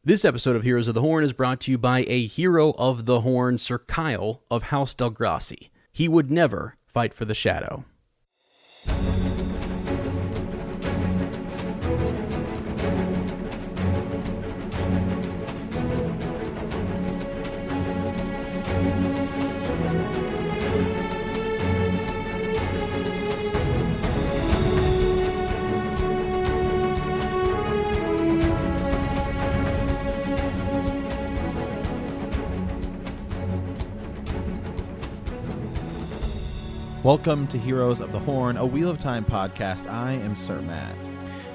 This episode of Heroes of the Horn is brought to you by a hero of the Horn, Sir Kyle of House Delgrassi. He would never fight for the Shadow. Welcome to Heroes of the Horn, a Wheel of Time podcast. I am Sir Matt.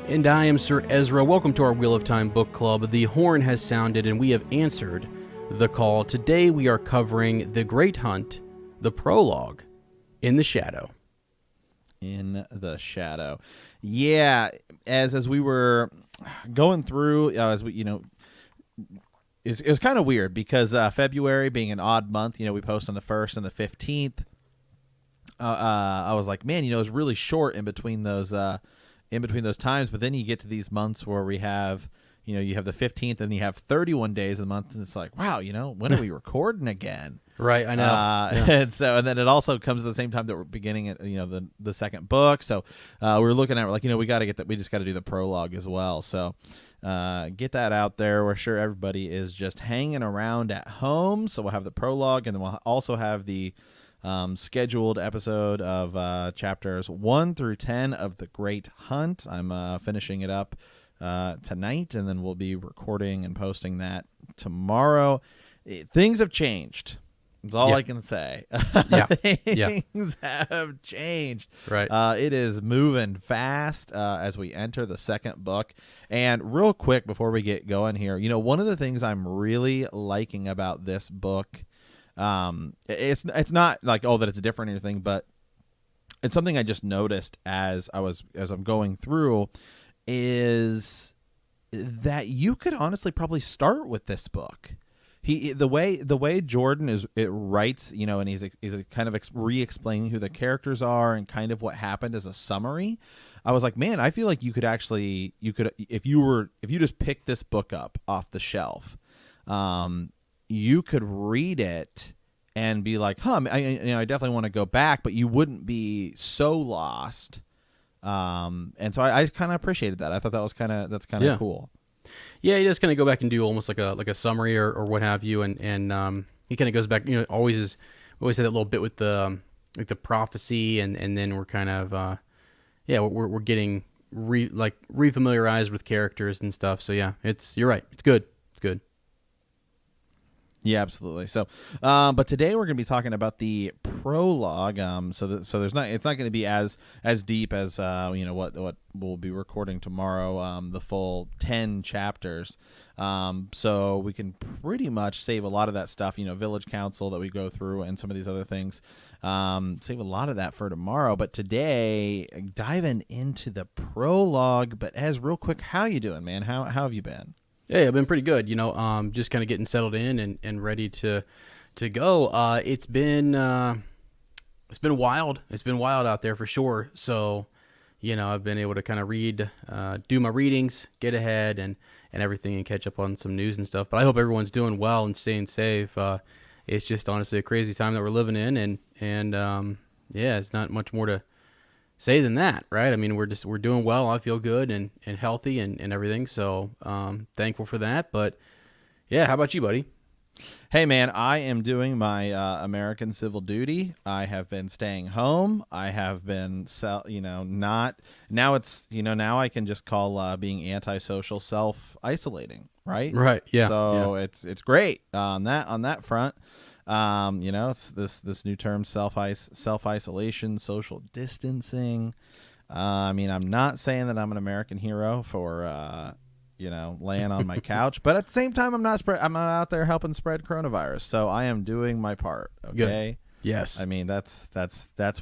And I am Sir Ezra. Welcome to our Wheel of Time book club. The horn has sounded and we have answered the call. Today we are covering The Great Hunt, the prologue, In the Shadow. In the Shadow. Yeah, as we were going through, as we, it was kind of weird because February being an odd month, we post on the 1st and the 15th. I was like, man, it's really short in between those times. But then you get to these months where we have, you have the 15th and you have 31 days of the month, and it's like, wow, when are we recording again? Right, I know. Yeah. And then it also comes at the same time that we're beginning at the second book. So we're looking at we got to get that. We just got to do the prologue as well. So get that out there. We're sure everybody is just hanging around at home. So we'll have the prologue, and then we'll also have the scheduled episode of chapters 1 through 10 of The Great Hunt. I'm finishing it up tonight, and then we'll be recording and posting that tomorrow. Things have changed. That's all I can say. Things have changed. Right. It is moving fast as we enter the second book. And real quick before we get going here, one of the things I'm really liking about this book, it's not like, that it's different or anything, but it's something I just noticed as I'm going through, is that you could honestly probably start with this book. The way Jordan writes, and he's kind of re-explaining who the characters are and kind of what happened as a summary. I was like, man, I feel like you could if you just pick this book up off the shelf, you could read it and be like, I definitely want to go back, but you wouldn't be so lost. And so I kind of appreciated that. I thought that's kind of cool. Yeah, he does kind of go back and do almost like a summary or what have you, and he kind of goes back. Always had that little bit with the prophecy, and then we're kind of we're getting refamiliarized with characters and stuff. So yeah, you're right. It's good. It's good. Yeah, absolutely. So, but today we're going to be talking about the prologue. So it's not going to be as deep as what we'll be recording tomorrow. The full 10 chapters. So we can pretty much save a lot of that stuff. Village Council that we go through and some of these other things. Save a lot of that for tomorrow. But today, diving into the prologue. But real quick, how you doing, man? How have you been? Yeah, I've been pretty good. Just kind of getting settled in and ready to go. It's been wild. It's been wild out there for sure. So, I've been able to kind of read, do my readings, get ahead and everything, and catch up on some news and stuff. But I hope everyone's doing well and staying safe. It's just honestly a crazy time that we're living in, and it's not much more to say than that, right? I mean, we're doing well. I feel good and healthy and everything. So thankful for that. But yeah, how about you, buddy? Hey, man, I am doing my American civil duty. I have been staying home. I have been, now I can just call being antisocial self-isolating, right? Right. Yeah. So it's great on that front. It's this new term, self-isolation, social distancing. I'm not saying that I'm an American hero for, laying on my couch, but at the same time, I'm not out there helping spread coronavirus. So I am doing my part. Okay. Good. Yes. I mean, that's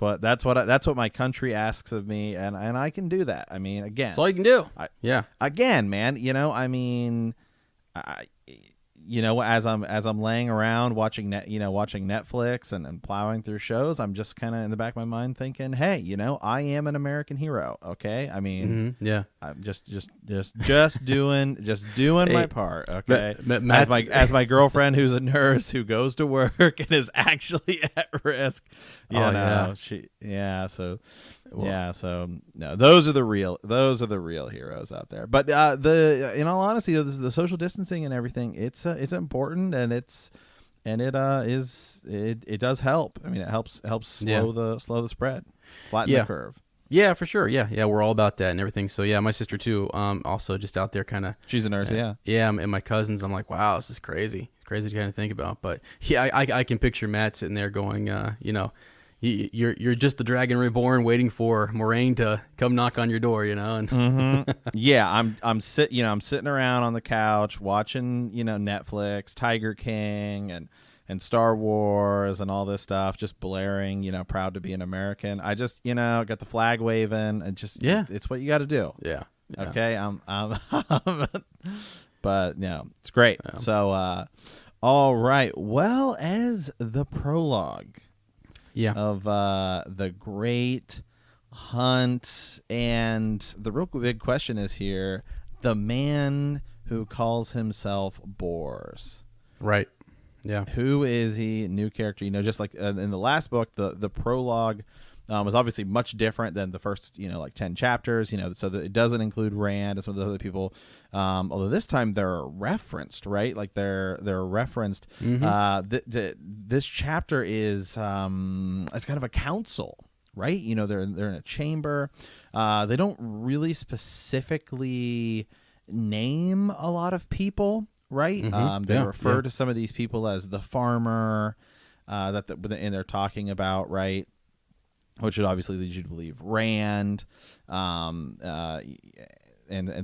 what my country asks of me. And I can do that. I mean, again, that's all you can do. Again, man, as I'm laying around watching watching Netflix and plowing through shows, I'm just kind of in the back of my mind thinking, hey, I am an American hero. Okay, I mean, Yeah. I'm just doing Hey, my part. Okay, Matt's, as my girlfriend who's a nurse who goes to work and is actually at risk. Yeah. So no, those are the real heroes out there. But in all honesty, the social distancing and everything, it's important, and it does help. I mean, it helps slow the spread, flatten the curve. Yeah, for sure. Yeah, we're all about that and everything. So yeah, my sister too. Also just out there, kind of. She's a nurse. Yeah, and my cousins. I'm like, wow, this is crazy. It's crazy to kind of think about. But yeah, I can picture Matt sitting there going, you're just the Dragon Reborn, waiting for Moraine to come knock on your door, and Yeah, I'm sitting around on the couch watching Netflix, Tiger King, and Star Wars and all this stuff, just blaring, proud to be an American. I just got the flag waving, and just it's what you got to do. Yeah. Okay, I'm but no, it's great. Yeah. So all right, well, as the prologue of the great hunt, and the real big question is here: the man who calls himself Bors, Right. Yeah. who is he? New character, just like in the last book, the prologue was obviously much different than the first 10 chapters, so that it doesn't include Rand and some of the other people, although this time they're referenced, right? Like they're referenced. This chapter is it's kind of a council, right? They're in a chamber. They don't really specifically name a lot of people, right? They refer to some of these people as the farmer, and they're talking about, right, which would obviously lead you to believe Rand, and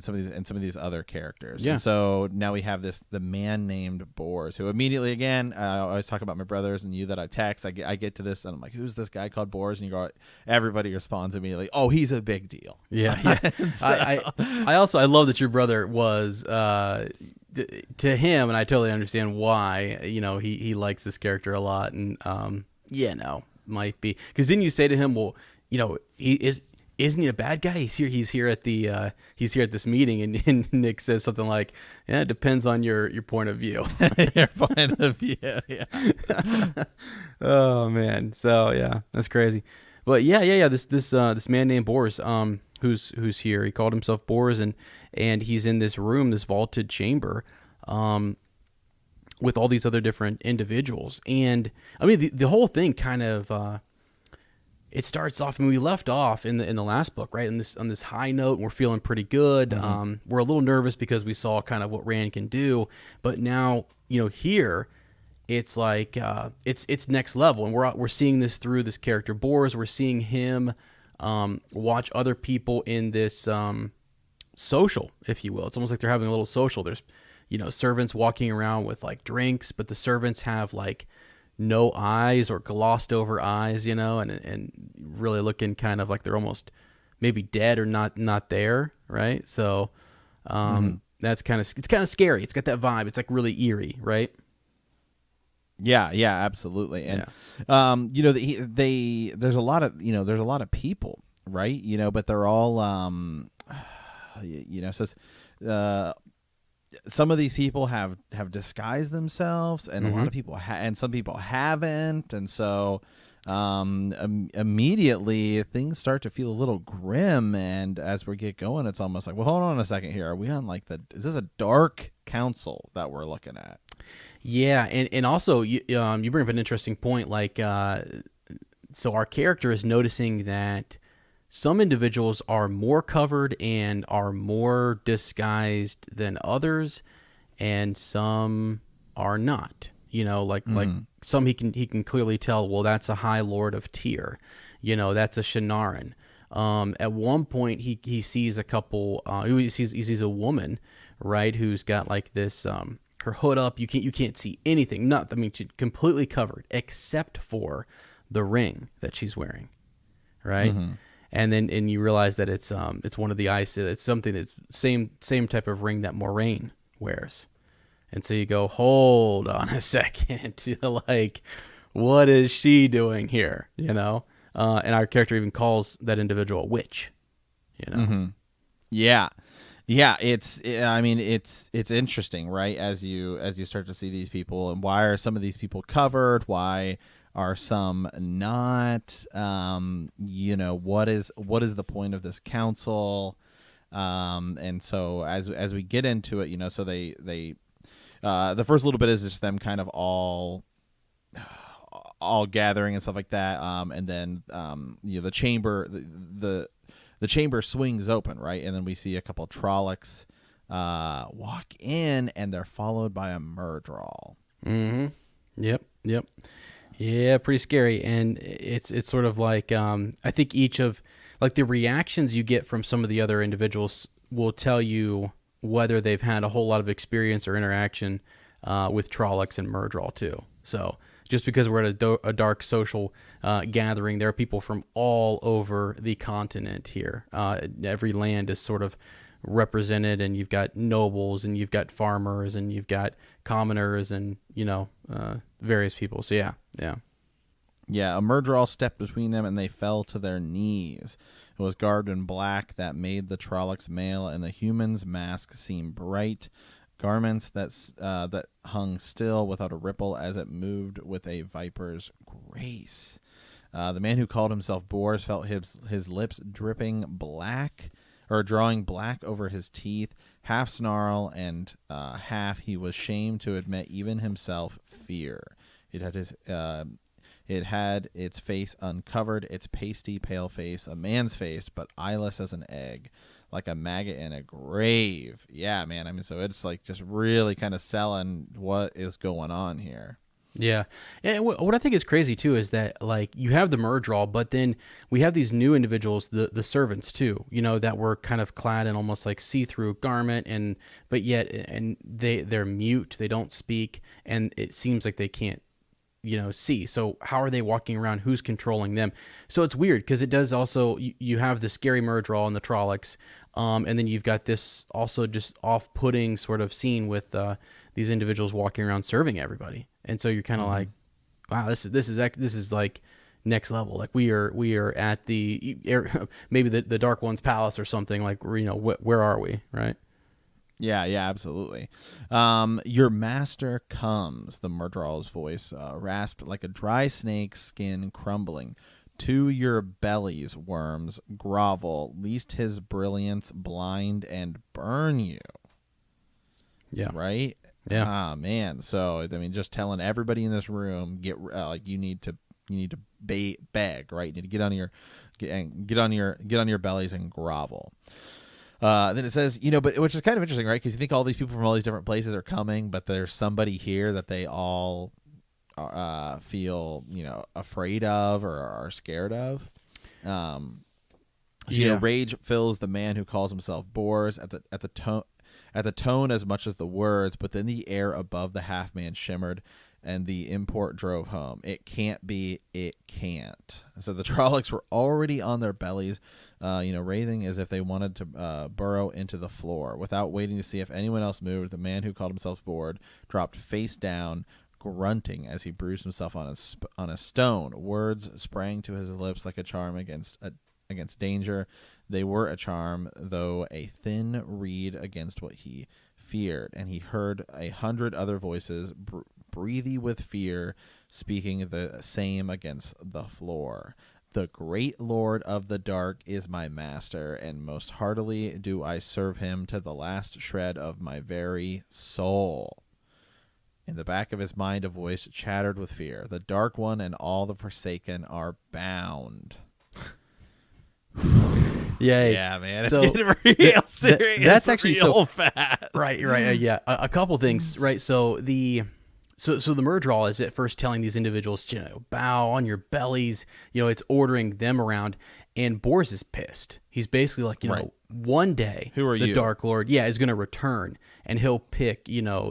some of these other characters. Yeah. And so now we have the man named Bors, who immediately, again, I always talk about my brothers and you that I text. I get to this and I'm like, who's this guy called Bors? And everybody responds immediately, oh, he's a big deal. Yeah. So, I love that your brother was to him, and I totally understand why. He likes this character a lot, and might be, because didn't you say to him, well, isn't he a bad guy? He's here at this meeting, and Nick says something like, yeah, it depends on your point of view. Your point of view. Yeah. Oh man, so yeah, that's crazy. But yeah, this man named Bors, who's here, he called himself Bors, and he's in this room, this vaulted chamber, with all these other different individuals. And I mean, the whole thing kind of, it starts off, we left off in the last book, right? On this high note, and we're feeling pretty good. We're a little nervous because we saw kind of what Rand can do, but now, here it's like, it's next level. And we're seeing this through this character Bors. We're seeing him, watch other people in this, social, if you will. It's almost like they're having a little social. There's, servants walking around with like drinks, but the servants have like no eyes or glossed over eyes, and really looking kind of like they're almost maybe dead or not there, right? So it's kind of scary. It's got that vibe. It's like really eerie, right? Yeah, absolutely. And there's a lot of people, right? But they're all says some of these people have disguised themselves, and a lot of people and some people haven't, and so immediately things start to feel a little grim. And as we get going, it's almost like, well, hold on a second here, are we on is this a dark council that we're looking at? Yeah, and also you bring up an interesting point, like so our character is noticing that some individuals are more covered and are more disguised than others, and some are not. Like some he can clearly tell, well, that's a High Lord of Tyr, that's a Shanaran. At one point he sees a couple. He sees a woman, right, who's got like this her hood up. You can't see anything. She's completely covered except for the ring that she's wearing, right? And you realize that it's one of the ice. It's something that's same type of ring that Moraine wears, And so you go, hold on a second, like, what is she doing here? And our character even calls that individual a witch. Mm-hmm. Yeah. Yeah, it's interesting, right? As you start to see these people, and why are some of these people covered? Why are some not? What is the point of this council? And so as we get into it, so they the first little bit is just them kind of all gathering and stuff like that. And then the chamber the chamber swings open, right? And then we see a couple of Trollocs walk in, and they're followed by a Murdral. Mm-hmm. Yep. Yeah, pretty scary. And it's sort of like, I think each of, like, the reactions you get from some of the other individuals will tell you whether they've had a whole lot of experience or interaction with Trollocs and Murdral too. So just because we're at a dark social gathering, there are people from all over the continent here. Every land is sort of represented, and you've got nobles, and you've got farmers, and you've got commoners, and various people. So yeah. Yeah, a Murdral stepped between them, and they fell to their knees. It was garbed in black that made the Trollocs male, and the human's mask seemed bright. Garments that hung still without a ripple as it moved with a viper's grace. The man who called himself Bors felt his lips dripping black, or drawing black over his teeth, half snarl and half he was shamed to admit even himself fear. It had its face uncovered, its pasty pale face, a man's face, but eyeless as an egg, like a maggot in a grave. Yeah, man. I mean, so it's like just really kind of selling what is going on here. Yeah. And what I think is crazy too is that, like, you have the Murdral, but then we have these new individuals, the servants too, that were kind of clad in almost like see-through garment, but yet they're mute, they don't speak, and it seems like they can't see. So how are they walking around? Who's controlling them? So it's weird because it does also, you have the scary Murdral and the Trollocs, and then you've got this also just off-putting sort of scene with these individuals walking around serving everybody, and so you're kind of like, wow, this is like next level. Like we are at the maybe the Dark One's palace or something. Like, where are we, right? Yeah, absolutely. Your master comes, the Murdral's voice rasped like a dry snake's skin crumbling. To your bellies, worms, grovel, lest his brilliance blind and burn you. Yeah. Right? Yeah. Ah, man. So, I mean, just telling everybody in this room, you need to beg, right? You need to get on your bellies and grovel. Then it says, but which is kind of interesting, right? Because you think all these people from all these different places are coming, but there's somebody here that they all feel, afraid of or are scared of. Rage fills the man who calls himself Bors at the tone as much as the words, but then the air above the half man shimmered, and the import drove home. It can't be, it can't. So the Trollocs were already on their bellies, writhing as if they wanted to burrow into the floor. Without waiting to see if anyone else moved, the man who called himself Bord dropped face down, grunting as he bruised himself on a stone. Words sprang to his lips like a charm against danger. They were a charm, though a thin reed against what he feared. And he heard 100 other voices, breathy with fear, speaking the same against the floor. The great Lord of the Dark is my master, and most heartily do I serve him to the last shred of my very soul. In the back of his mind, a voice chattered with fear. The Dark One and all the Forsaken are bound. Yeah, man. It's getting real serious. That's actually real fast. Right. Yeah. A couple things, right? So the Murdral is at first telling these individuals, bow on your bellies. It's ordering them around, and Bors is pissed. He's basically like, one day, who are the you? Dark Lord, is going to return, and he'll pick,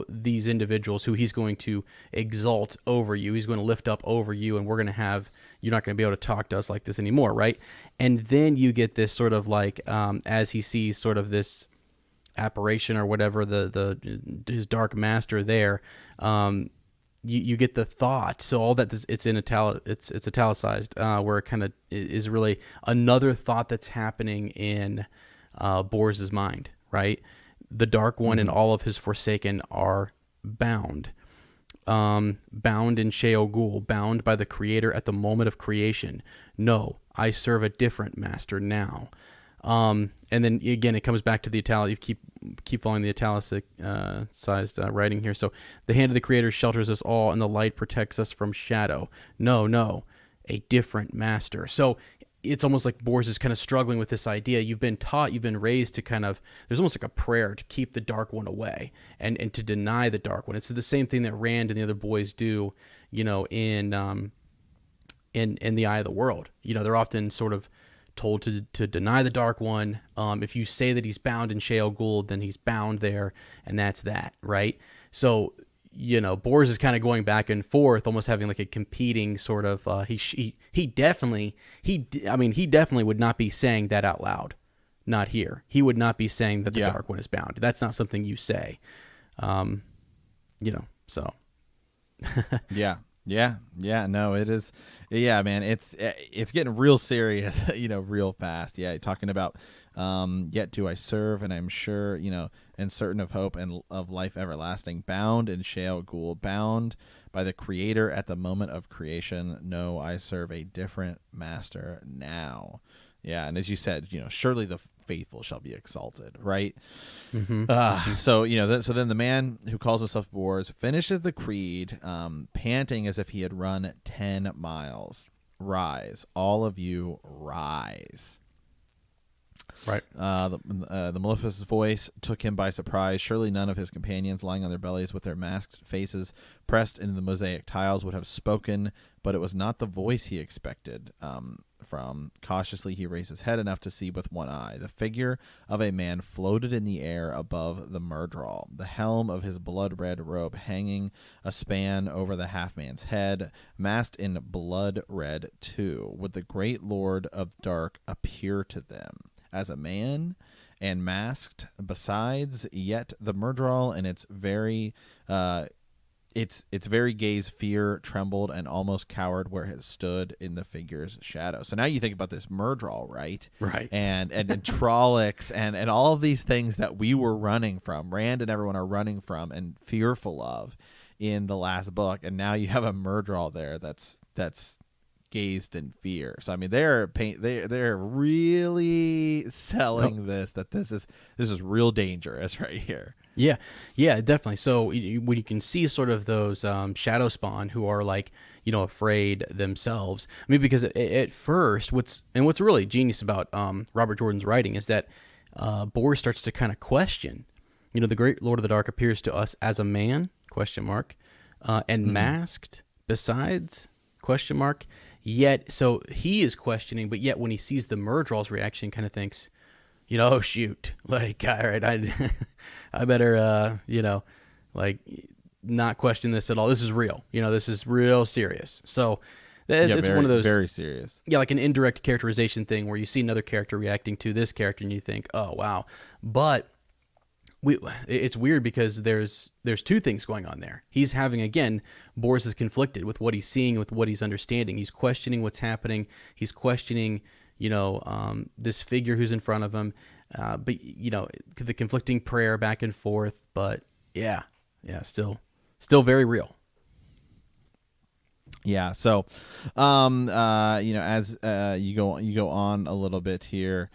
these individuals who he's going to exalt over you. He's going to lift up over you, and you're not going to be able to talk to us like this anymore, right? And then you get this sort of like, as he sees sort of this apparition or whatever, his dark master there, you get the thought. So all that it's in it's italicized, where it kind of is really another thought that's happening in Boris's mind, right? The Dark One and all of his Forsaken are bound. Bound in Sheol, bound by the Creator at the moment of creation. No, I serve a different master now. And then again, it comes back to the italic. You keep following the italicized writing here. So the hand of the Creator shelters us all, and the light protects us from shadow. No, a different master. So it's almost like Boris is kind of struggling with this idea. You've been taught, you've been raised to kind of, there's almost like a prayer to keep the Dark One away and to deny the Dark One. It's the same thing that Rand and the other boys do, in the Eye of the World. They're often sort of told to deny the Dark One. If you say that he's bound in Sheol, then he's bound there, and that's that, right? So, Boris is kind of going back and forth, almost having like a competing sort of. He definitely would not be saying that out loud, not here. He would not be saying that the Dark One is bound. That's not something you say, So. Yeah. No, it is. Yeah, man, it's getting real serious, real fast. Yeah, talking about, yet do I serve, and I'm sure, and certain of hope and of life everlasting, bound in Sheol, bound by the Creator at the moment of creation. No, I serve a different master now. Yeah, and as you said, surely the faithful shall be exalted, right? Mm-hmm. So so then the man who calls himself Boris finishes the creed, panting as if he had run 10 miles. Rise, all of you, rise. Right. The mellifluous voice took him by surprise. Surely none of his companions, lying on their bellies with their masked faces pressed into the mosaic tiles, would have spoken, but it was not the voice he expected. Cautiously he raised his head enough to see with one eye. The figure of a man floated in the air above the Murdral, the helm of his blood-red robe hanging a span over the half-man's head, masked in blood-red too. Would the great Lord of Dark appear to them as a man and masked besides? Yet the Murdral and its very gaze fear trembled and almost cowered where it stood in the figure's shadow. So now you think about this Murdral, right? Right. And Trollocs and all of these things that we were running from, Rand and everyone are running from and fearful of in the last book, and now you have a Murdral there that's gazed in fear. So I mean, they're really selling this is real dangerous right here. Yeah, definitely. So when you can see sort of those shadow spawn who are like, afraid themselves. I mean, because at first, what's really genius about Robert Jordan's writing is that Boris starts to kind of question. The great Lord of the Dark appears to us as a man ? And masked besides ? Yet, so he is questioning, but yet when he sees the Murdral's reaction, kind of thinks, oh shoot, like, all right, I better, not question this at all. This is real. This is real serious. So it's one of those very serious. Yeah, like an indirect characterization thing where you see another character reacting to this character and you think, oh wow. But it's weird because there's two things going on there. He's having, again, Boris is conflicted with what he's seeing, with what he's understanding. He's questioning what's happening. He's questioning, this figure who's in front of him. But the conflicting prayer back and forth. But yeah, still very real. Yeah. So, as you go on a little bit here,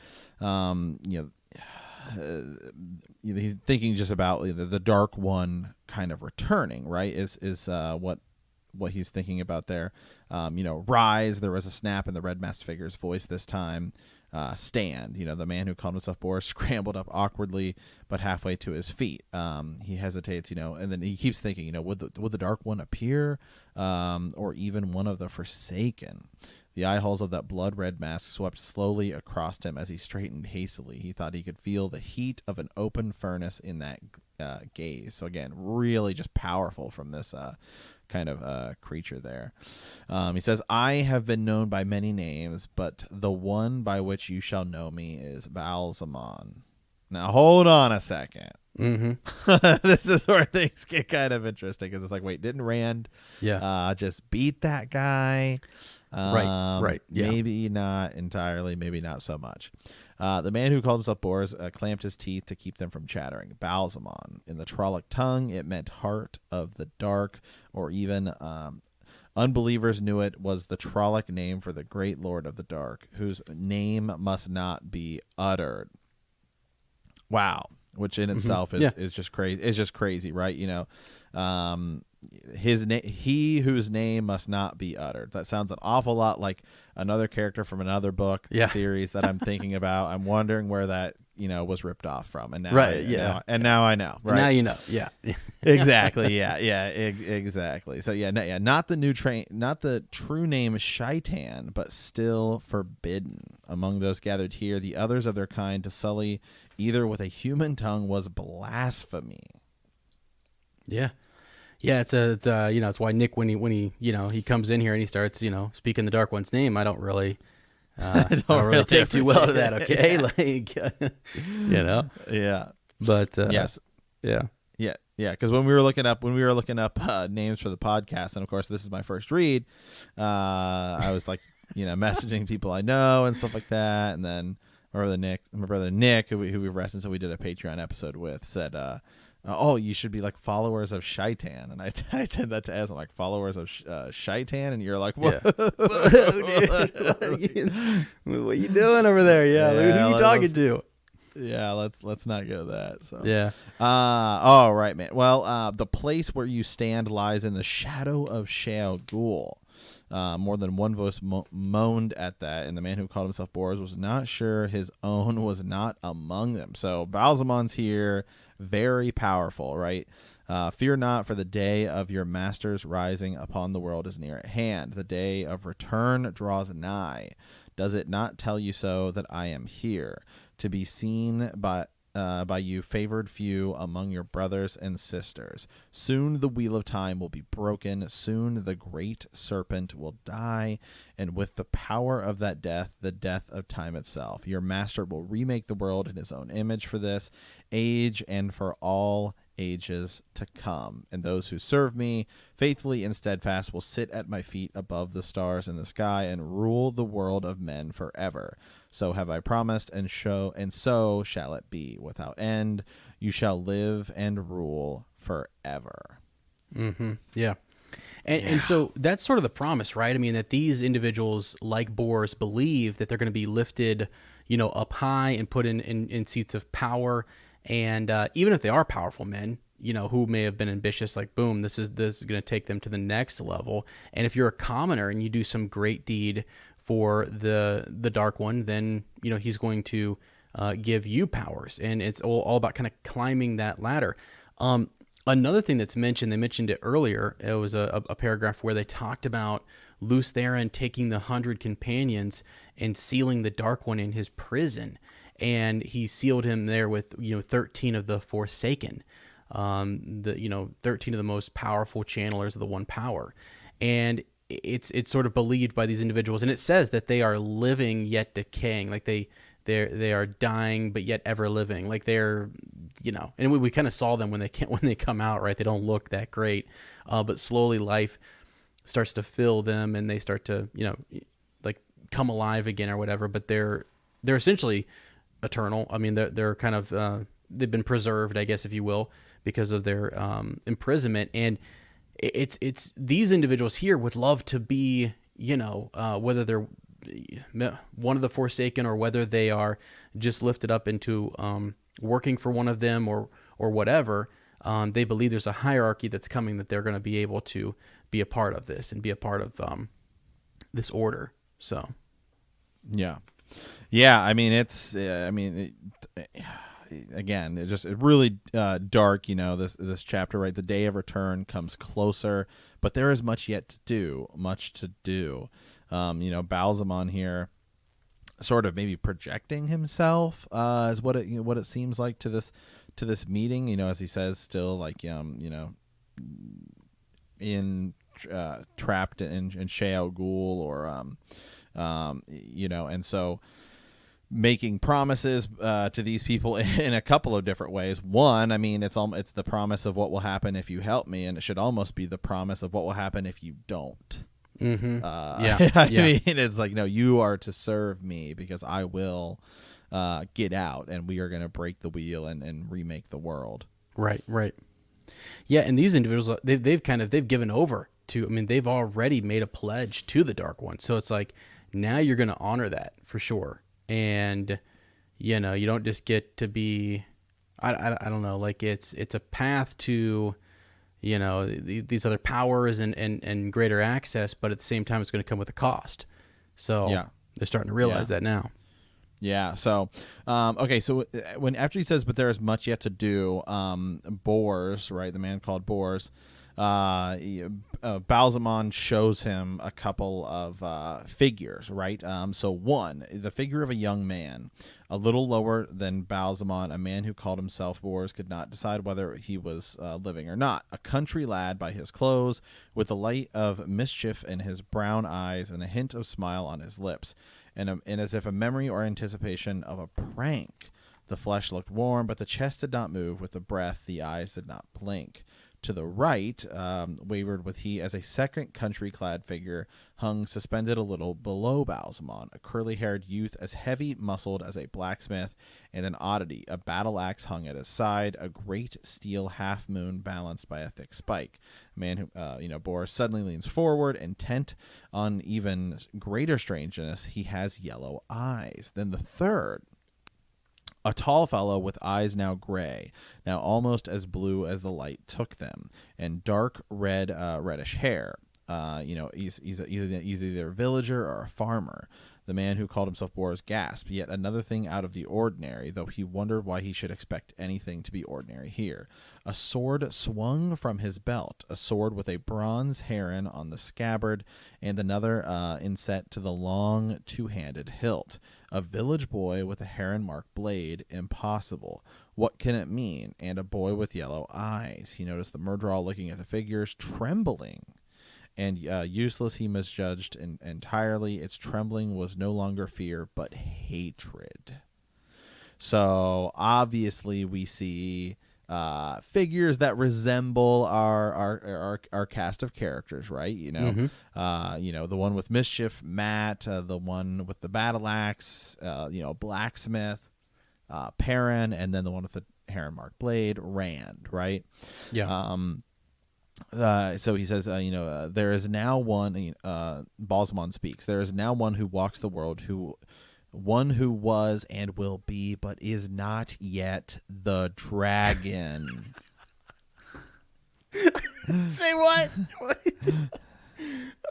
he's thinking just about the Dark One kind of returning, right? Is what he's thinking about there. Rise. There was a snap in the red masked figure's voice this time. Stand. The man who called himself Boris scrambled up awkwardly, but halfway to his feet. He hesitates, and then he keeps thinking, would the Dark One appear, or even one of the Forsaken? The eye holes of that blood-red mask swept slowly across him as he straightened hastily. He thought he could feel the heat of an open furnace in that gaze. So again, really just powerful from this kind of creature there. He says, I have been known by many names, but the one by which you shall know me is Baalzamon. Now hold on a second. Mm-hmm. This is where things get kind of interesting because it's like, wait, didn't Rand just beat that guy? Right. Yeah. Maybe not entirely, maybe not so much. The man who called himself Bors clamped his teeth to keep them from chattering. Balsamon. In the Trolloc tongue, it meant heart of the dark, or even unbelievers knew it was the Trolloc name for the great lord of the dark, whose name must not be uttered. Wow. Which in itself is just crazy. It's just crazy, right? He whose name must not be uttered. That sounds an awful lot like another character from another book series that I'm thinking about. I'm wondering where that was ripped off from, and now now I know. Right now you know. Yeah. Exactly. Exactly. So not the true name Shaitan, but still forbidden among those gathered here. The others of their kind to sully either with a human tongue was blasphemy. Yeah. It's it's why Nick when he comes in here and he starts speaking the Dark One's name, I don't really I don't really take too well to that. Okay, but yes, yeah. Because when we were looking up names for the podcast, and of course this is my first read, I was like messaging people I know and stuff like that, and then my brother Nick, who we referenced, so we did a Patreon episode with, said, "Oh, you should be like followers of Shaitan," and I said that to Ez, I'm like, followers of Shaitan, and you're like, "What? What are you doing over there? Yeah, who are you talking to?" Yeah, let's not go that. So yeah. All right, man. Well, the place where you stand lies in the shadow of Shao Ghul. More than one voice moaned at that, and the man who called himself Bors was not sure his own was not among them. So Balsamon's here, very powerful, right? Fear not, for the day of your master's rising upon the world is near at hand. The day of return draws nigh. Does it not tell you so that I am here, to be seen by you favored few among your brothers and sisters? Soon the wheel of time will be broken. Soon the great serpent will die. And with the power of that death, the death of time itself, your master will remake the world in his own image for this age and for all ages to come. And those who serve me faithfully and steadfast will sit at my feet above the stars in the sky and rule the world of men forever. So have I promised, and so shall it be without end. You shall live and rule forever. Mm-hmm. Yeah. And so that's sort of the promise, right? I mean, that these individuals like Bors believe that they're going to be lifted, up high and put in seats of power. And even if they are powerful men, who may have been ambitious, like, boom, this is going to take them to the next level. And if you're a commoner and you do some great deed for the Dark One, then he's going to give you powers, and it's all about kind of climbing that ladder. Another thing that's mentioned, they mentioned it earlier. It was a paragraph where they talked about Lews Therin taking the 100 companions and sealing the Dark One in his prison, and he sealed him there with 13 of the Forsaken, 13 of the most powerful channelers of the One Power, and it's sort of believed by these individuals, and it says that they are living yet decaying, like they are dying but yet ever living, like they're and we kind of saw them when they come out, right? They don't look that great, but slowly life starts to fill them, and they start to like come alive again or whatever. But they're essentially eternal. I mean, they're kind of they've been preserved, I guess, if you will, because of their imprisonment. And it's these individuals here would love to be, whether they're one of the Forsaken or whether they are just lifted up into working for one of them or whatever. They believe there's a hierarchy that's coming, that they're going to be able to be a part of this and be a part of this order. So, yeah. I mean, again, it's really dark. This chapter, right? The day of return comes closer, but there is much yet to do. Balsamon here, sort of maybe projecting himself is what it seems like to this meeting. As he says, still like trapped in Shao Ghul, or and so making promises to these people in a couple of different ways. One, I mean, it's the promise of what will happen if you help me, and it should almost be the promise of what will happen if you don't. Mm-hmm. I mean, it's like, no, you are to serve me because I will get out, and we are going to break the wheel and remake the world. Right. Yeah, and these individuals, they've given over to. I mean, they've already made a pledge to the Dark One. So it's like now you're going to honor that for sure. And you don't just get to be. I don't know. Like it's a path to, these other powers and greater access, but at the same time, it's going to come with a cost. So they're starting to realize that now. Yeah. So, okay. So after he says, "But there is much yet to do," Bors, right? The man called Bors, Balsamon shows him a couple of figures, right? So one, the figure of a young man, a little lower than Balsamon, a man who called himself Bors, could not decide whether he was living or not. A country lad by his clothes, with the light of mischief in his brown eyes and a hint of smile on his lips. And as if a memory or anticipation of a prank, the flesh looked warm, but the chest did not move with the breath. The eyes did not blink. To the right, wavered with he as a second country-clad figure hung suspended a little below Balsamon, a curly-haired youth as heavy-muscled as a blacksmith, and an oddity, a battle axe hung at his side, a great steel half-moon balanced by a thick spike. A man who, Boris suddenly leans forward, intent on even greater strangeness. He has yellow eyes. Then the third, a tall fellow with eyes now gray, now almost as blue as the light took them, and dark red, reddish hair. He's either a villager or a farmer. The man who called himself Boris gasped, yet another thing out of the ordinary, though he wondered why he should expect anything to be ordinary here. A sword swung from his belt, a sword with a bronze heron on the scabbard, and another inset to the long two-handed hilt. A village boy with a heron-marked blade, impossible. What can it mean? And a boy with yellow eyes. He noticed the murderer looking at the figures, trembling. And useless he misjudged entirely. Its trembling was no longer fear, but hatred. So obviously we see figures that resemble our cast of characters, right? The one with mischief, Matt. The one with the battle axe, blacksmith, Perrin, and then the one with the heron-marked blade, Rand, right? Yeah. So he says, there is now one, Balsamon speaks, there is now one who walks the world, one who was and will be, but is not yet the dragon. Say what?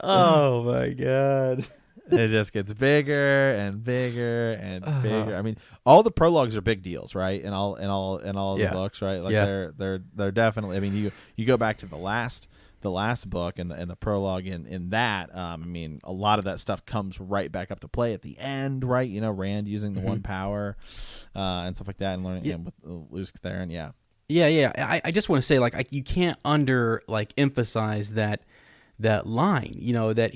Oh my God. It just gets bigger and bigger and bigger. I mean, all the prologues are big deals, right? And all of the books, right? Like they're definitely. I mean, you go back to the last book and the prologue in that. I mean, a lot of that stuff comes right back up to play at the end, right? Rand using the one power and stuff like that, and learning with Luce Theron, Yeah. I just want to say, like you can't emphasize that line. That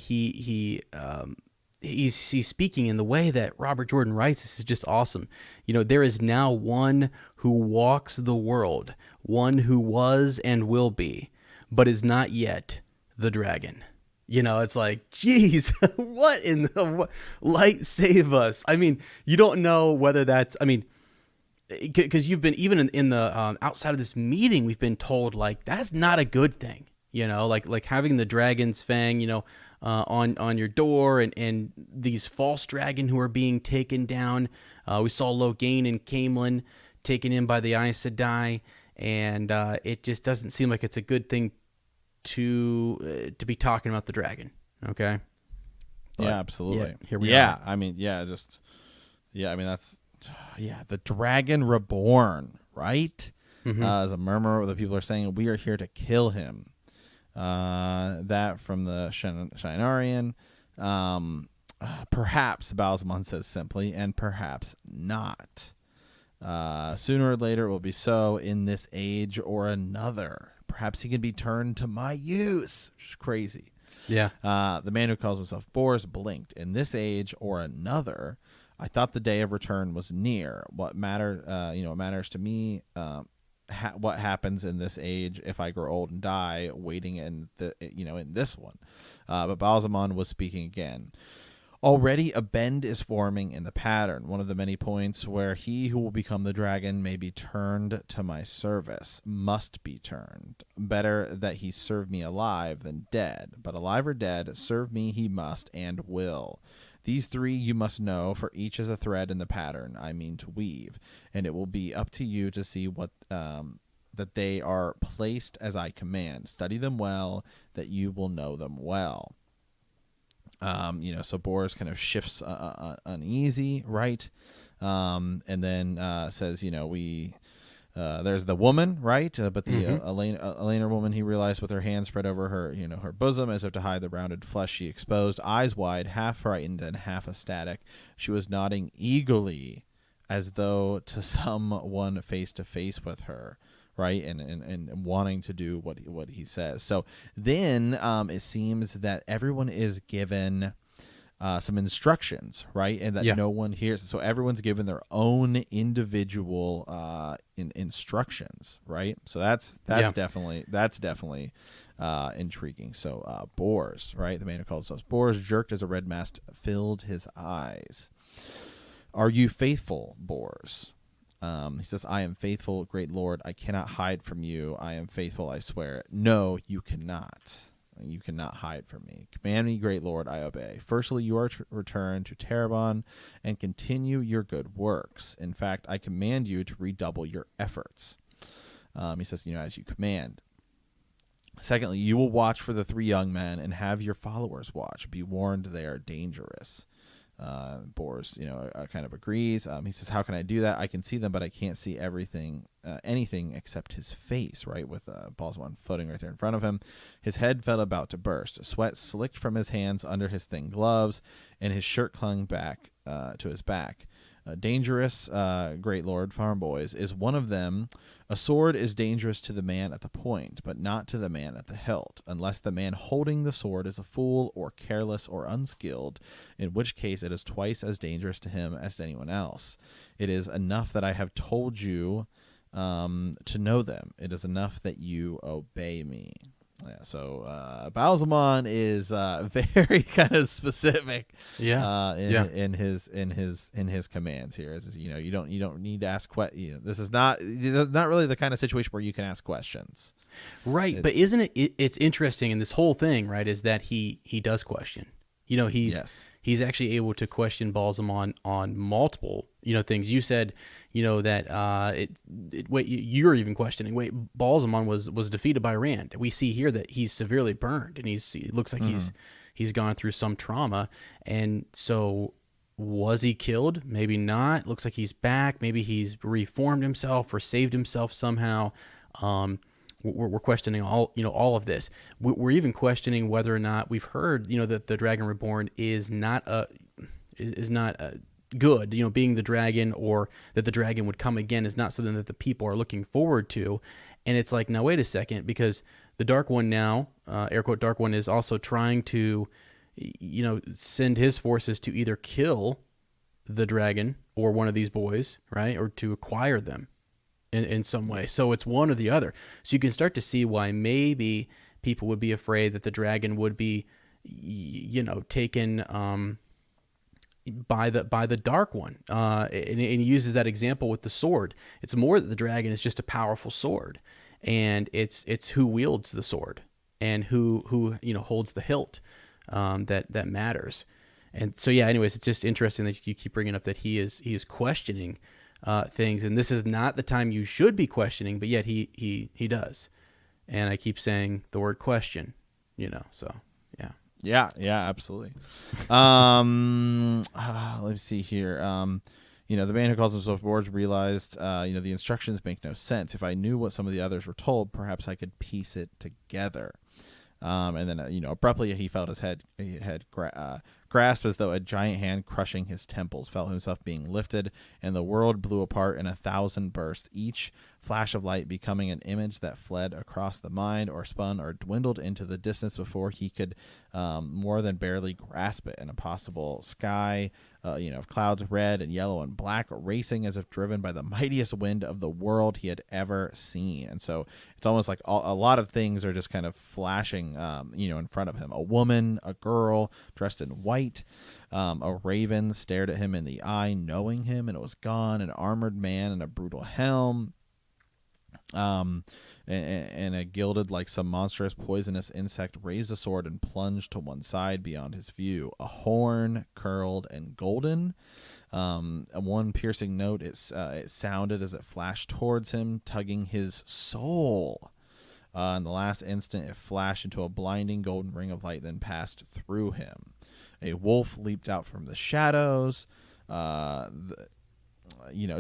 he's speaking in the way that Robert Jordan writes. This is just awesome. There is now one who walks the world, one who was and will be, but is not yet the dragon. It's like, geez, what in the light save us? I mean, you don't know whether that's, because you've been, even in the outside of this meeting, we've been told like that's not a good thing. Like having the dragon's fang, on your door, and these false dragon who are being taken down. We saw Logain and Caemlyn taken in by the Aes Sedai, and it just doesn't seem like it's a good thing to be talking about the dragon. Okay. But, absolutely. Here we are. That's the dragon reborn, right? Mm-hmm. As a murmur, the people are saying, we are here to kill him. That from the Shinarian. Perhaps, Balsamon says simply, and perhaps not. Sooner or later it will be so, in this age or another. Perhaps he can be turned to my use, which is crazy. Yeah. The man who calls himself Boris blinked. In this age or another, I thought the day of return was near. What matters to me, what happens in this age if I grow old and die, waiting in this one. But Balsamon was speaking again. Already a bend is forming in the pattern, one of the many points where he who will become the dragon may be turned to my service, must be turned. Better that he serve me alive than dead, but alive or dead, serve me he must and will. These three you must know, for each is a thread in the pattern I mean to weave, and it will be up to you to see what that they are placed as I command. Study them well, that you will know them well. So Boris kind of shifts uneasy, right? And then says, there's the woman, right? But the Elena woman, he realized, with her hands spread over her, her bosom, as if to hide the rounded flesh she exposed, eyes wide, half frightened and half ecstatic. She was nodding eagerly, as though to someone face to face with her. Right, and wanting to do what he says. So then it seems that everyone is given some instructions, right, and that no one hears. So everyone's given their own individual instructions, right. So that's definitely intriguing. So Bors, right, the man who calls himself Bors, jerked as a red mast filled his eyes. Are you faithful, Bors? He says, I am faithful, great Lord. I cannot hide from you. I am faithful, I swear. No, you cannot. You cannot hide from me. Command me, great Lord, I obey. Firstly, you are to return to Tarmon and continue your good works. In fact, I command you to redouble your efforts. He says, as you command. Secondly, you will watch for the three young men and have your followers watch. Be warned, they are dangerous. Bors, kind of agrees. He says, how can I do that? I can see them, but I can't see anything except his face, right? With Balsamon floating right there in front of him. His head felt about to burst. Sweat slicked from his hands under his thin gloves, and his shirt clung back to his back. Dangerous, great Lord, farm boys, is one of them. A sword is dangerous to the man at the point, but not to the man at the hilt, unless the man holding the sword is a fool or careless or unskilled, in which case it is twice as dangerous to him as to anyone else. It is enough that I have told you to know them. It is enough that you obey me. Yeah, so Balsamon is very kind of specific. In his commands here. Is you don't need to ask this is not really the kind of situation where you can ask questions. Right, but isn't it's interesting in this whole thing, right? Is that he does question. He's actually able to question Balsamon on multiple things. You said that you're even questioning. Wait, Balsamon was defeated by Rand. We see here that he's severely burned, and it looks like he's gone through some trauma. And so, was he killed? Maybe not. Looks like he's back. Maybe he's reformed himself or saved himself somehow. We're questioning all of this. We're even questioning whether or not we've heard that the Dragon Reborn is not good. Being the dragon, or that the dragon would come again, is not something that the people are looking forward to. And it's like, now wait a second, because the Dark One now, air quote Dark One, is also trying to send his forces to either kill the dragon or one of these boys, right, or to acquire them in some way. So it's one or the other. So you can start to see why maybe people would be afraid that the dragon would be, taken by the Dark One. And he uses that example with the sword. It's more that the dragon is just a powerful sword, and it's who wields the sword and who holds the hilt that matters. And so anyways, it's just interesting that you keep bringing up that he is questioning things, and this is not the time you should be questioning, but yet he does. And I keep saying the word question, so yeah, absolutely. Let's see here. The man who calls himself Bors realized the instructions make no sense. If I knew what some of the others were told, perhaps I could piece it together. And then abruptly he felt his head grasped as though a giant hand crushing his temples, felt himself being lifted, and the world blew apart in 1,000 bursts, each flash of light becoming an image that fled across the mind or spun or dwindled into the distance before he could more than barely grasp it. An impossible sky, clouds red and yellow and black, racing as if driven by the mightiest wind of the world he had ever seen. And so it's almost like a lot of things are just kind of flashing, in front of him. A woman, a girl dressed in white, a raven stared at him in the eye, knowing him, and it was gone. An armored man in a brutal helm, and a gilded like some monstrous poisonous insect raised a sword and plunged to one side beyond his view. A horn, curled and golden, one piercing note, it sounded as it flashed towards him, tugging his soul. In the last instant, it flashed into a blinding golden ring of light, then passed through him. A wolf leaped out from the shadows.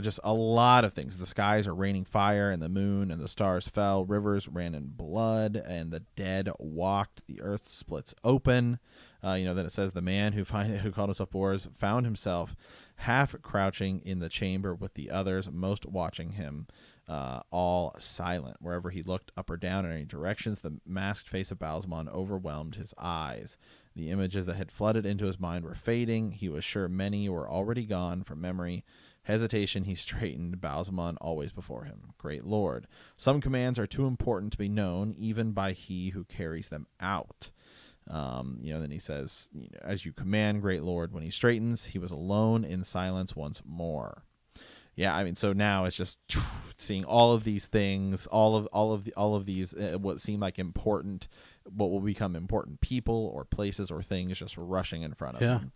Just a lot of things. The skies are raining fire, and the moon and the stars fell. Rivers ran in blood, and the dead walked. The earth splits open. Then it says the man who called himself Boris found himself half crouching in the chamber with the others, most watching him, all silent. Wherever he looked, up or down in any directions, the masked face of Balsamon overwhelmed his eyes. The images that had flooded into his mind were fading. He was sure many were already gone from memory. Hesitation, he straightened, Balsamon always before him. Great Lord, some commands are too important to be known, even by he who carries them out. Then he says, as you command, Great Lord. When he straightens, he was alone in silence once more. Yeah, I mean, so now it's just seeing all of these things, all of these, what seem like important, what will become important people or places or things, just rushing in front of him.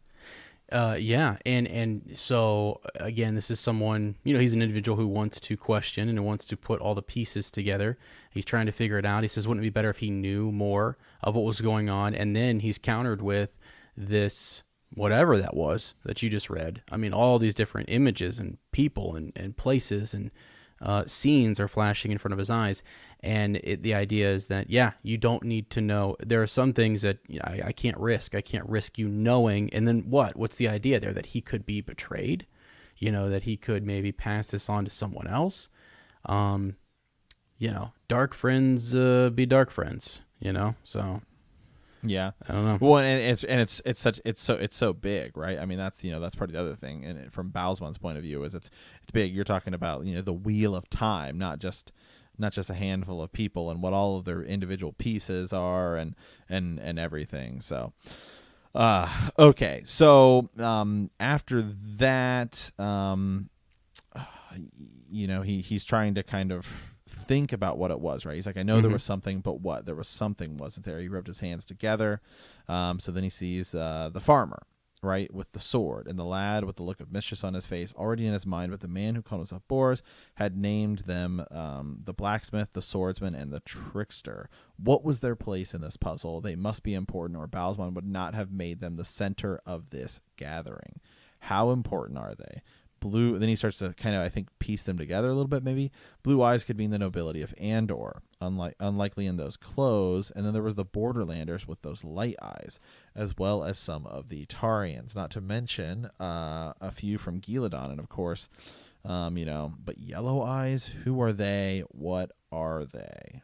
And so again, this is someone, he's an individual who wants to question and wants to put all the pieces together. He's trying to figure it out. He says, wouldn't it be better if he knew more of what was going on? And then he's countered with this, whatever that was that you just read. I mean, all these different images and people and places and scenes are flashing in front of his eyes. And the idea is that, you don't need to know. There are some things that I can't risk. I can't risk you knowing. And then what? What's the idea there? That he could be betrayed? That he could maybe pass this on to someone else? Dark friends be dark friends, so. Yeah, I don't know. Well, and it's so big, right? I mean, that's part of the other thing. And from Balsamon's point of view, is it's big. You're talking about the wheel of time, not just a handful of people and what all of their individual pieces are and everything. So, okay. So after that, he's trying to kind of think about what it was, right? He's like, I know there was something, but what? There was something, wasn't there? He rubbed his hands together. So then he sees the farmer, right, with the sword, and the lad with the look of mischief on his face, already in his mind. But the man who called himself Boris had named them the blacksmith, the swordsman, and the trickster. What was their place in this puzzle? They must be important, or Balsamon would not have made them the center of this gathering. How important are they? Blue. Then he starts to kind of, I think, piece them together a little bit. Maybe blue eyes could mean the nobility of Andor, unlikely in those clothes. And then there was the Borderlanders with those light eyes, as well as some of the Tarians, not to mention a few from Gai'don, and of course, But yellow eyes, who are they? What are they?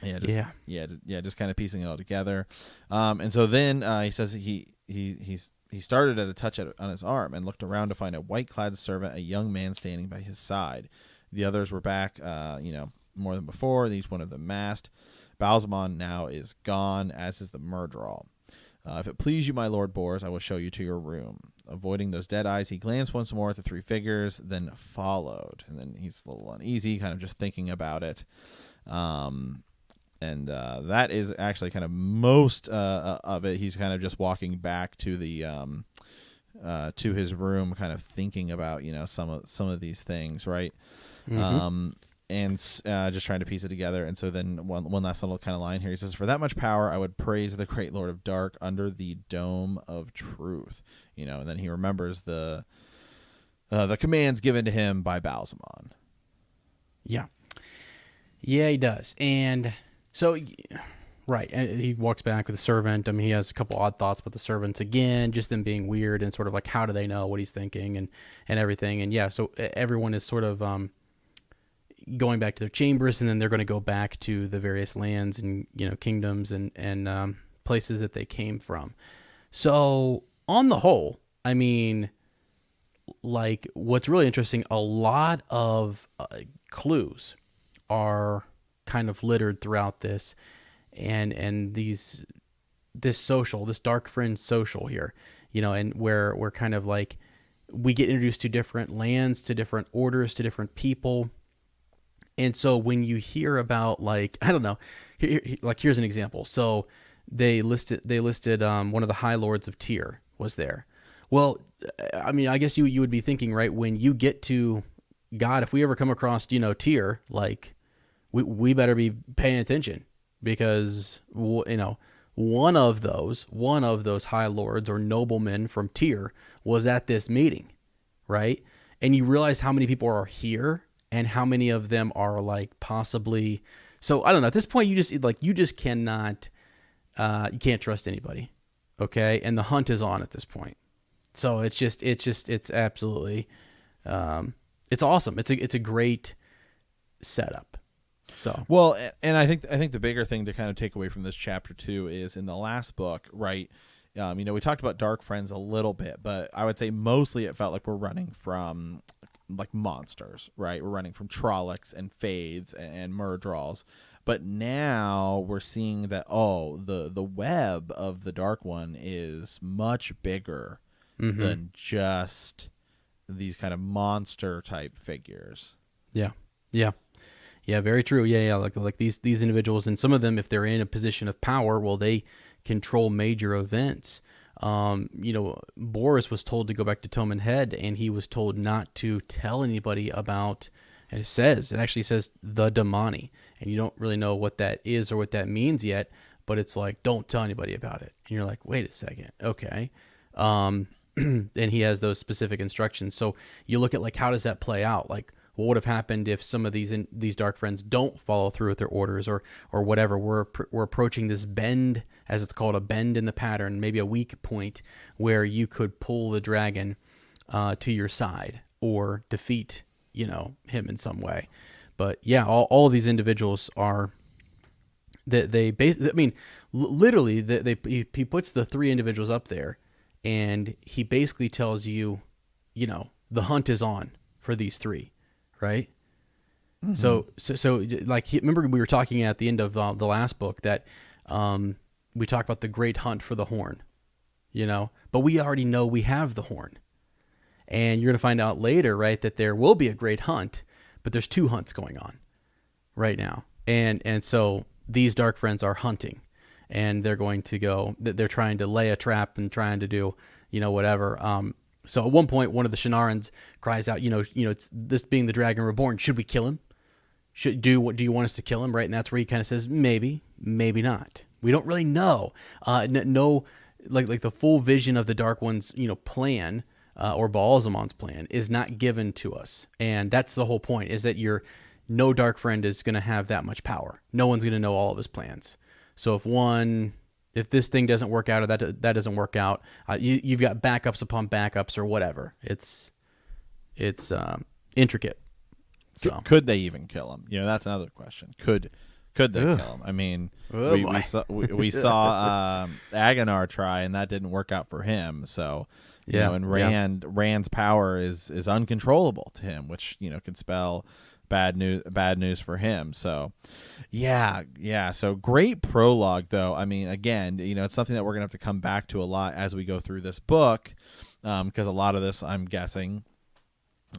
Just kind of piecing it all together. And so then he says he started at a touch on his arm and looked around to find a white-clad servant, a young man standing by his side. The others were back, more than before, each one of them masked. Balsamon now is gone, as is the murderer. If it please you, my lord Bors, I will show you to your room. Avoiding those dead eyes, he glanced once more at the three figures, then followed. And then he's a little uneasy, kind of just thinking about it. And that is actually kind of most of it. He's kind of just walking back to the to his room, kind of thinking about some of these things, right? And just trying to piece it together. And so then one last little kind of line here. He says, "For that much power, I would praise the great Lord of Dark under the dome of truth." And then he remembers the commands given to him by Balsamon. Yeah, he does. And so Right, and he walks back with the servant. I mean, he has a couple odd thoughts about the servants again, just them being weird and sort of like how do they know what he's thinking and everything. And yeah, so everyone is sort of going back to their chambers, and then they're going to go back to the various lands and kingdoms and places that they came from. So on the whole, I mean, like what's really interesting, a lot of clues are kind of littered throughout this. And this dark fringe social here, and where we're kind of like we get introduced to different lands, to different orders, to different people. And so when you hear about like, I don't know, here's an example. So they listed one of the High Lords of Tyr was there. Well, I mean, I guess you would be thinking, right, when you get to God, if we ever come across Tyr, like we better be paying attention. Because one of those high lords or noblemen from Tyr was at this meeting, right? And you realize how many people are here and how many of them are like possibly. So I don't know. At this point, you just cannot, you can't trust anybody, okay? And the hunt is on at this point. So it's absolutely, it's awesome. It's a great setup. So well, and I think the bigger thing to kind of take away from this chapter too is in the last book, right? We talked about Dark Friends a little bit, but I would say mostly it felt like we're running from like monsters, right? We're running from Trollocs and Fades and Murdrals, but now we're seeing that the web of the Dark One is much bigger than just these kind of monster type figures. Yeah. Yeah, very true. Yeah. Like these individuals, and some of them, if they're in a position of power, well, they control major events. Boris was told to go back to Tommen Head, and he was told not to tell anybody about. And it actually says the Damani, and you don't really know what that is or what that means yet. But it's like, don't tell anybody about it. And you're like, wait a second, okay. And he has those specific instructions. So you look at like, how does that play out? Like, what would have happened if some of these dark friends don't follow through with their orders or whatever? We're approaching this bend, as it's called, a bend in the pattern, maybe a weak point where you could pull the dragon to your side or defeat him in some way. But yeah, all of these individuals are literally he puts the three individuals up there, and he basically tells you, the hunt is on for these three. Right. Mm-hmm. So like, remember we were talking at the end of the last book that we talked about the great hunt for the horn, but we already know we have the horn, and you're going to find out later, right, that there will be a great hunt, but there's two hunts going on right now. And so these dark friends are hunting, and they're going to go, they're trying to lay a trap and trying to do, whatever. So at one point, one of the Shinarans cries out, it's this being the Dragon Reborn, should we kill him? Do you want us to kill him, right? And that's where he kind of says, maybe not. We don't really know. No, like the full vision of the Dark One's, plan, or Baalzamon's plan is not given to us. And that's the whole point, is that no Dark Friend is going to have that much power. No one's going to know all of his plans. So if this thing doesn't work out or that doesn't work out, you've got backups upon backups or whatever. It's intricate. So could they even kill him? That's another question. Could they kill him? I mean, we saw Agonar try, and that didn't work out for him. So and Rand's power is uncontrollable to him, which can spell bad news for him. So so great prologue, though. I mean, again, it's something that we're gonna have to come back to a lot as we go through this book, because a lot of this, I'm guessing,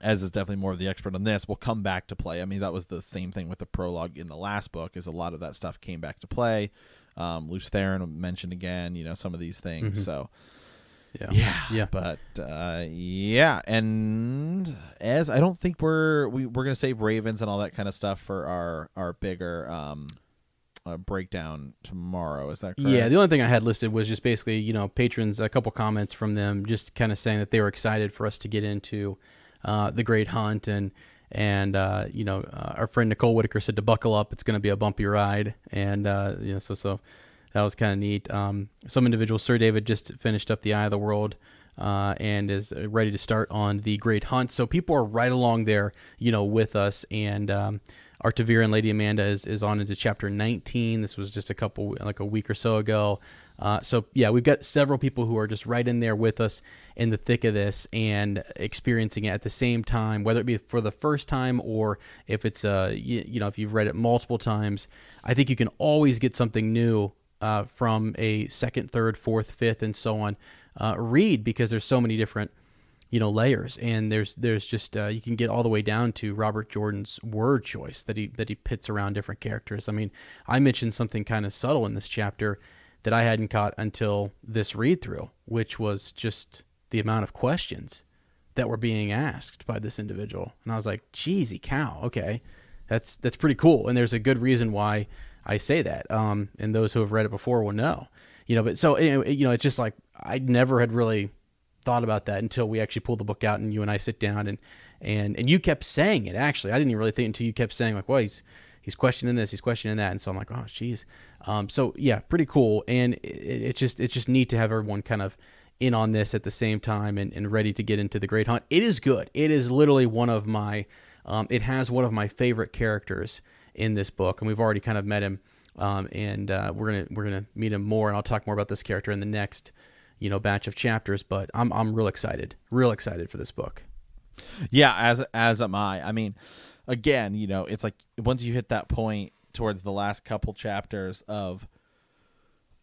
as is definitely more of the expert on this, will come back to play. I mean, that was the same thing with the prologue in the last book, is a lot of that stuff came back to play. Luce Theron mentioned again, some of these things. Mm-hmm. So but and as I don't think we're gonna save Ravens and all that kind of stuff for our bigger breakdown tomorrow. Is that correct? Yeah, the only thing I had listed was just basically patrons, a couple comments from them, just kind of saying that they were excited for us to get into the Great Hunt, and And our friend Nicole Whitaker said to buckle up. It's going to be a bumpy ride, and so that was kind of neat. Some individuals, Sir David just finished up the Eye of the World, and is ready to start on the Great Hunt. So people are right along there, with us. And our Tavira and Lady Amanda is on into chapter 19. This was just a week or so ago. So yeah, we've got several people who are just right in there with us in the thick of this and experiencing it at the same time, whether it be for the first time or if it's if you've read it multiple times. I think you can always get something new from a second, third, fourth, fifth, and so on read, because there's so many different layers, and there's just you can get all the way down to Robert Jordan's word choice that he pits around different characters. I mean, I mentioned something kind of subtle in this chapter that I hadn't caught until this read through, which was just the amount of questions that were being asked by this individual. And I was like, "Geezy cow, okay, that's pretty cool." And there's a good reason why I say that. And those who have read it before will know, But so it's just like I never had really thought about that until we actually pulled the book out and you and I sit down and you kept saying it. Actually, I didn't even really think until you kept saying like, "Well, he's questioning this, he's questioning that," and so I'm like, "Oh, geez." So yeah, pretty cool, and it's just neat to have everyone kind of in on this at the same time and ready to get into the Great Hunt. It is good. It is literally one of my. It has one of my favorite characters in this book, and we've already kind of met him, and we're gonna meet him more, and I'll talk more about this character in the next batch of chapters. But I'm real excited for this book. Yeah, as am I. I mean, again, it's like once you hit that point towards the last couple chapters of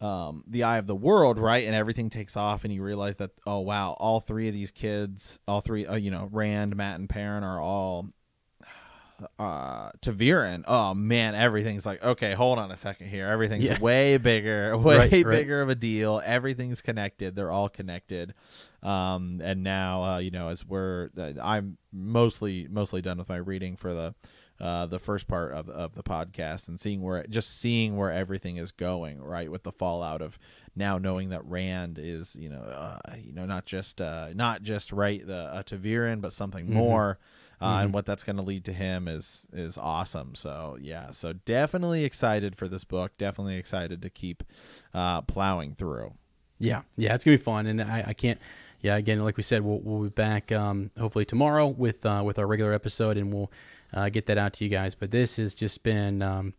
the Eye of the World, right, and everything takes off, and you realize that, oh wow, all three of these kids, Rand, Matt, and Perrin are all Taviran. Oh man, everything's like, okay, hold on a second here. Everything's way bigger, bigger of a deal. Everything's connected. They're all connected. And now, as I'm mostly done with my reading for the first part of the podcast, and seeing where everything is going, right, with the fallout of now knowing that Rand is, not just right, a Taviran, but something more. And what that's going to lead to him is awesome. So yeah, so definitely excited for this book. Definitely excited to keep plowing through. Yeah, it's gonna be fun, and I can't. Yeah, again, like we said, we'll be back hopefully tomorrow with our regular episode, and we'll get that out to you guys. But this has just been.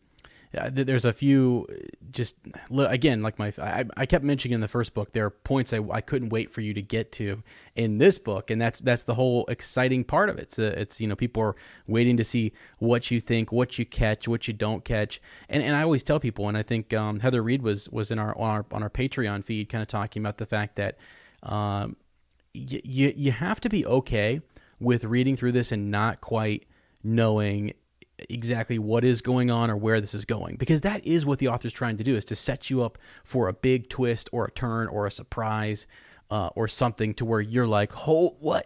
There's a few, just again, like I kept mentioning in the first book, there are points I couldn't wait for you to get to in this book, and that's the whole exciting part of it. It's people are waiting to see what you think, what you catch, what you don't catch, and I always tell people, and I think Heather Reed was in on our Patreon feed, kind of talking about the fact that you have to be okay with reading through this and not quite knowing exactly what is going on or where this is going, because that is what the author's trying to do, is to set you up for a big twist or a turn or a surprise or something to where you're like, what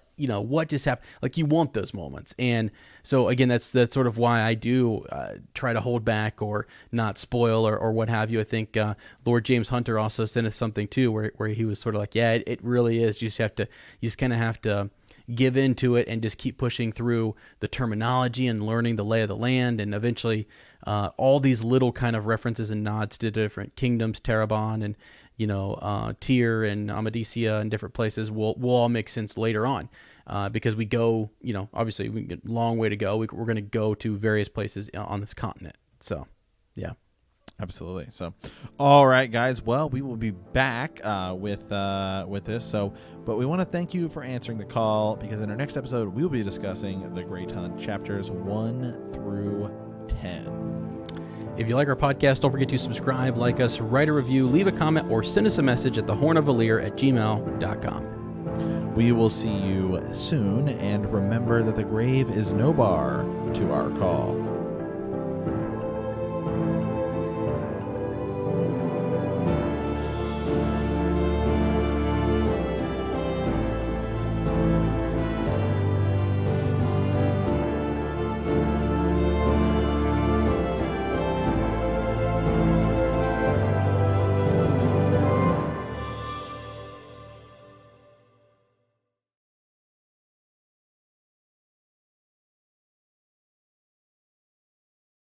just happened? Like, you want those moments. And so again, that's sort of why I do try to hold back or not spoil or what have you. I think Lord James Hunter also sent us something too, where he was sort of like, yeah, it really is. You just kind of have to give into it and just keep pushing through the terminology and learning the lay of the land, and eventually all these little kind of references and nods to different kingdoms, Tarabon and Tyr and Amadisia and different places will all make sense later on, because we go, obviously we get a long way to go. We're going to go to various places on this continent. So yeah. Absolutely. So, all right, guys. Well, we will be back with this. So, but we want to thank you for answering the call, because in our next episode, we will be discussing the Great Hunt, chapters 1 through 10. If you like our podcast, don't forget to subscribe, like us, write a review, leave a comment, or send us a message at thehornofvalir@gmail.com. We will see you soon, and remember that the grave is no bar to our call.